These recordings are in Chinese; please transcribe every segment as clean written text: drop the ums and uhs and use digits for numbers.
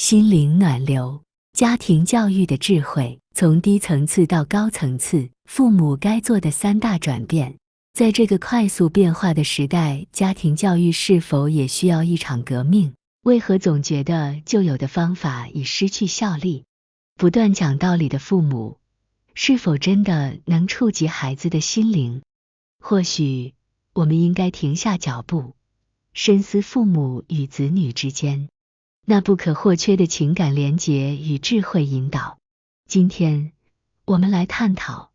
心灵暖流，家庭教育的智慧，从低层次到高层次，父母该做的3大转变。在这个快速变化的时代，家庭教育是否也需要一场革命？为何总觉得旧有的方法已失去效力？不断讲道理的父母，是否真的能触及孩子的心灵？或许，我们应该停下脚步，深思父母与子女之间那不可或缺的情感连结与智慧引导。今天，我们来探讨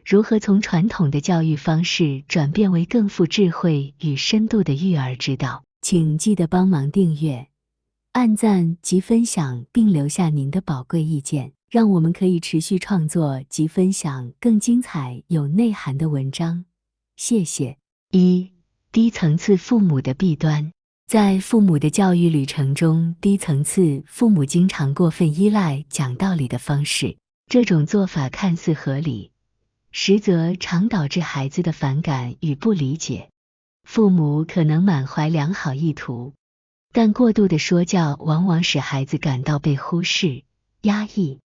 如何从传统的教育方式转变为更富智慧与深度的育儿之道。请记得帮忙订阅、按赞及分享，并留下您的宝贵意见，让我们可以持续创作及分享更精彩有内涵的文章。谢谢。低层次父母的弊端。在父母的教育旅程中，低层次父母经常过分依赖讲道理的方式，这种做法看似合理，实则常导致孩子的反感与不理解。父母可能满怀良好意图，但过度的说教往往使孩子感到被忽视、压抑，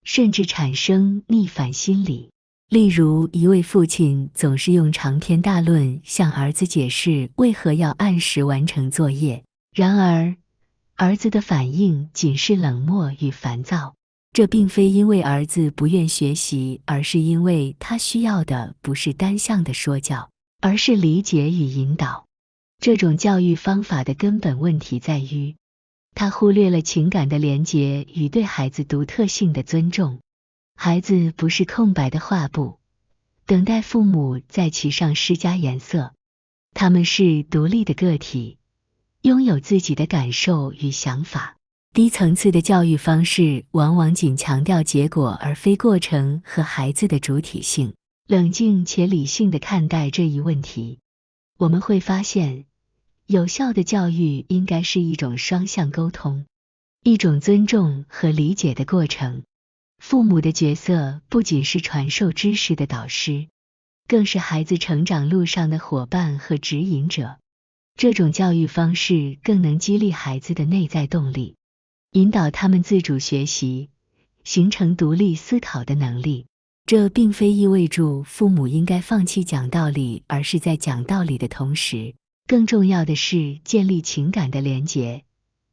甚至产生逆反心理。例如，一位父亲总是用长篇大论向儿子解释为何要按时完成作业，然而，儿子的反应仅是冷漠与烦躁。这并非因为儿子不愿学习，而是因为他需要的不是单向的说教，而是理解与引导。这种教育方法的根本问题在于，他忽略了情感的连结与对孩子独特性的尊重。孩子不是空白的画布，等待父母在其上施加颜色。他们是独立的个体，拥有自己的感受与想法。低层次的教育方式往往仅强调结果而非过程和孩子的主体性。冷静且理性地看待这一问题，我们会发现，有效的教育应该是一种双向沟通，一种尊重和理解的过程。父母的角色不仅是传授知识的导师，更是孩子成长路上的伙伴和指引者。这种教育方式更能激励孩子的内在动力，引导他们自主学习，形成独立思考的能力。这并非意味着父母应该放弃讲道理，而是在讲道理的同时，更重要的是建立情感的连结，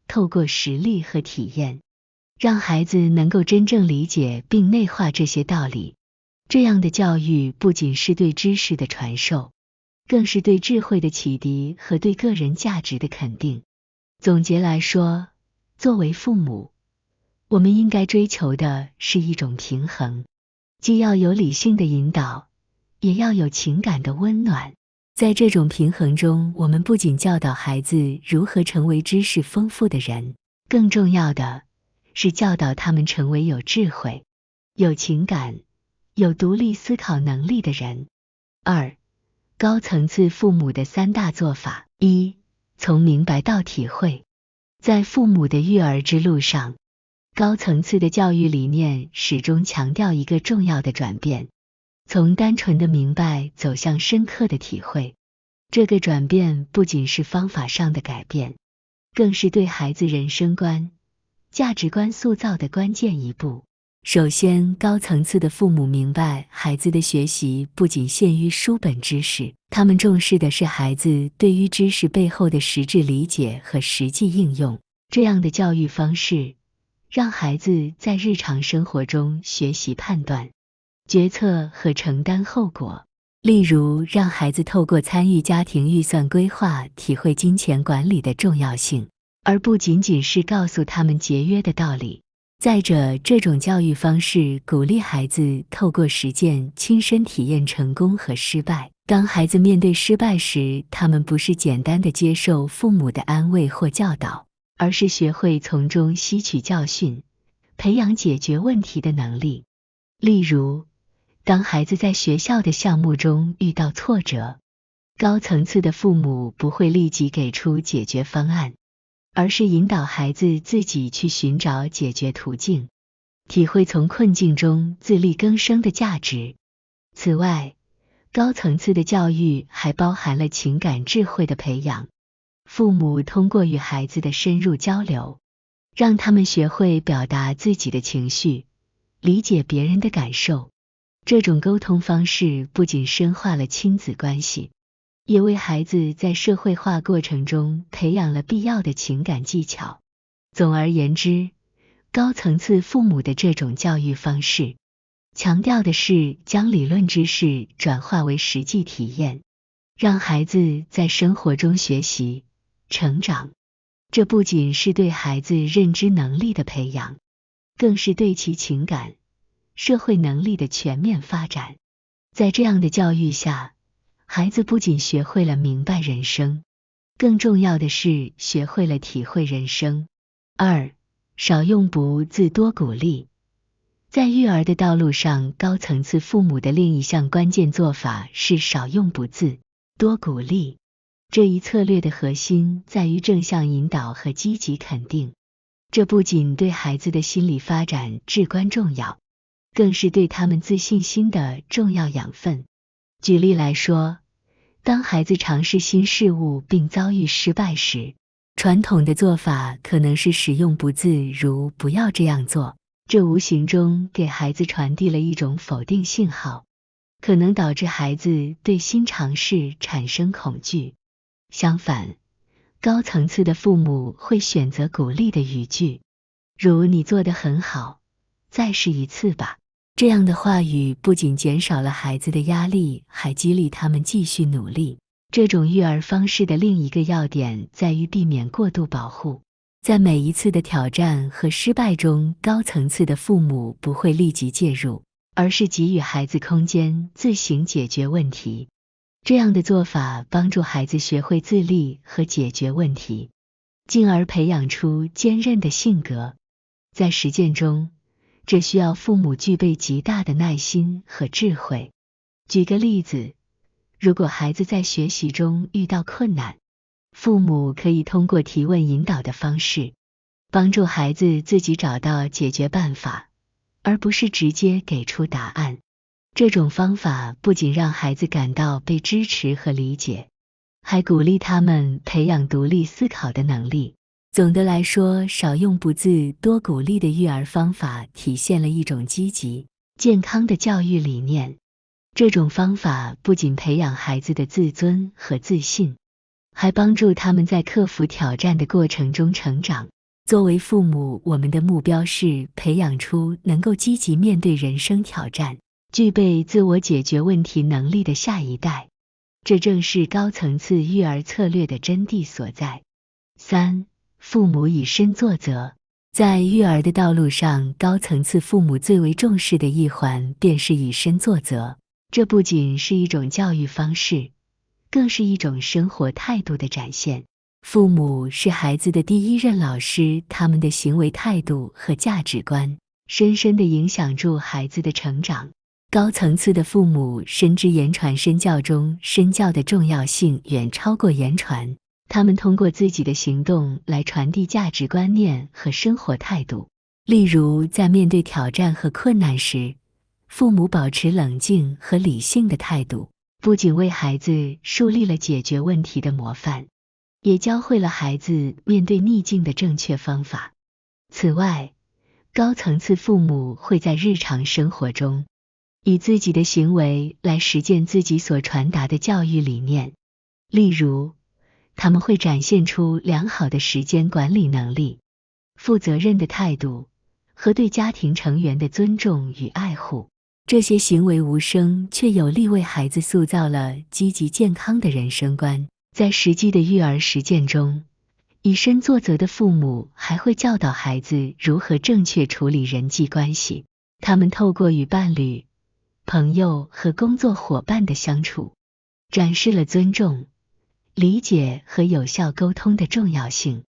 透过实例和体验，让孩子能够真正理解并内化这些道理。这样的教育不仅是对知识的传授，更是对智慧的启迪和对个人价值的肯定。总结来说，作为父母，我们应该追求的是一种平衡，既要有理性的引导，也要有情感的温暖。在这种平衡中，我们不仅教导孩子如何成为知识丰富的人，更重要的是教导他们成为有智慧、有情感、有独立思考能力的人。高层次父母的3大做法。从明白到体会。在父母的育儿之路上，高层次的教育理念始终强调一个重要的转变，从单纯的明白走向深刻的体会。这个转变不仅是方法上的改变，更是对孩子人生观、价值观塑造的关键一步。首先，高层次的父母明白，孩子的学习不仅限于书本知识，他们重视的是孩子对于知识背后的实质理解和实际应用。这样的教育方式，让孩子在日常生活中学习判断、决策和承担后果。例如，让孩子透过参与家庭预算规划，体会金钱管理的重要性，而不仅仅是告诉他们节约的道理。再者，这种教育方式鼓励孩子透过实践亲身体验成功和失败。当孩子面对失败时，他们不是简单的接受父母的安慰或教导，而是学会从中吸取教训，培养解决问题的能力。例如，当孩子在学校的项目中遇到挫折，高层次的父母不会立即给出解决方案，而是引导孩子自己去寻找解决途径，体会从困境中自力更生的价值。此外，高层次的教育还包含了情感智慧的培养。父母通过与孩子的深入交流，让他们学会表达自己的情绪，理解别人的感受。这种沟通方式不仅深化了亲子关系，也为孩子在社会化过程中培养了必要的情感技巧。总而言之，高层次父母的这种教育方式，强调的是将理论知识转化为实际体验，让孩子在生活中学习、成长。这不仅是对孩子认知能力的培养，更是对其情感、社会能力的全面发展。在这样的教育下，孩子不仅学会了明白人生，更重要的是学会了体会人生。2. 少用不字，多鼓励。在育儿的道路上，高层次父母的另一项关键做法是少用不字，多鼓励。这一策略的核心在于正向引导和积极肯定，这不仅对孩子的心理发展至关重要，更是对他们自信心的重要养分。举例来说，当孩子尝试新事物并遭遇失败时，传统的做法可能是使用不字如不要这样做，这无形中给孩子传递了一种否定信号，可能导致孩子对新尝试产生恐惧。相反，高层次的父母会选择鼓励的语句，如你做得很好，再试一次吧。这样的话语不仅减少了孩子的压力，还激励他们继续努力。这种育儿方式的另一个要点在于避免过度保护。在每一次的挑战和失败中，高层次的父母不会立即介入，而是给予孩子空间自行解决问题。这样的做法帮助孩子学会自立和解决问题，进而培养出坚韧的性格。在实践中，这需要父母具备极大的耐心和智慧。举个例子，如果孩子在学习中遇到困难，父母可以通过提问引导的方式，帮助孩子自己找到解决办法，而不是直接给出答案。这种方法不仅让孩子感到被支持和理解，还鼓励他们培养独立思考的能力。总的来说，少用不字，多鼓励的育儿方法体现了一种积极、健康的教育理念。这种方法不仅培养孩子的自尊和自信，还帮助他们在克服挑战的过程中成长。作为父母，我们的目标是培养出能够积极面对人生挑战，具备自我解决问题能力的下一代。这正是高层次育儿策略的真谛所在。3. 父母以身作则。在育儿的道路上，高层次父母最为重视的一环便是以身作则。这不仅是一种教育方式，更是一种生活态度的展现。父母是孩子的第一任老师，他们的行为态度和价值观深深地影响住孩子的成长。高层次的父母深知言传身教中身教的重要性远超过言传，他们通过自己的行动来传递价值观念和生活态度。例如，在面对挑战和困难时，父母保持冷静和理性的态度，不仅为孩子树立了解决问题的模范，也教会了孩子面对逆境的正确方法。此外，高层次父母会在日常生活中以自己的行为来实践自己所传达的教育理念。例如，他们会展现出良好的时间管理能力、负责任的态度和对家庭成员的尊重与爱护。这些行为无声却有力为孩子塑造了积极健康的人生观。在实际的育儿实践中，以身作则的父母还会教导孩子如何正确处理人际关系。他们透过与伴侣、朋友和工作伙伴的相处，展示了尊重、理解和有效沟通的重要性。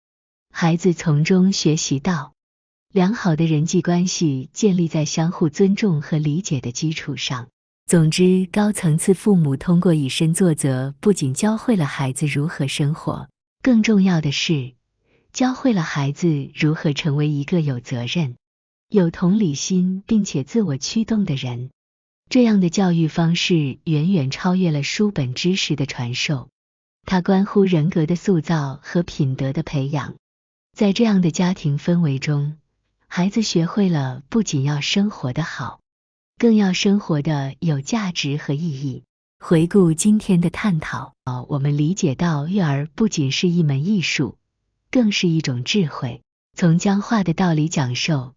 孩子从中学习到，良好的人际关系建立在相互尊重和理解的基础上。总之，高层次父母通过以身作则，不仅教会了孩子如何生活，更重要的是，教会了孩子如何成为一个有责任、有同理心并且自我驱动的人。这样的教育方式远远超越了书本知识的传授，它关乎人格的塑造和品德的培养。在这样的家庭氛围中，孩子学会了不仅要生活的好，更要生活的有价值和意义。回顾今天的探讨，我们理解到育儿不仅是一门艺术，更是一种智慧。从僵化的道理讲授，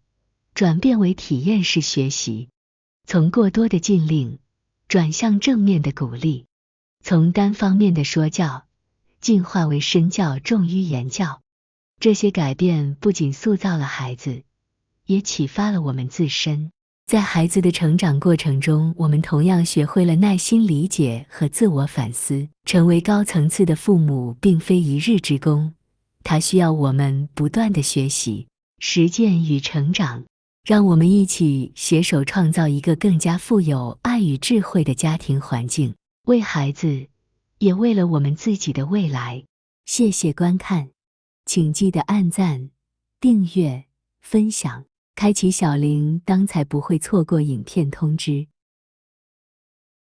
转变为体验式学习；从过多的禁令，转向正面的鼓励；从单方面的说教，进化为身教重于言教。这些改变不仅塑造了孩子，也启发了我们自身。在孩子的成长过程中，我们同样学会了耐心理解和自我反思。成为高层次的父母并非一日之功，它需要我们不断的学习、实践与成长。让我们一起携手创造一个更加富有爱与智慧的家庭环境，为孩子，也为了我们自己的未来。谢谢观看，请记得按赞、订阅、分享，开启小铃铛才不会错过影片通知。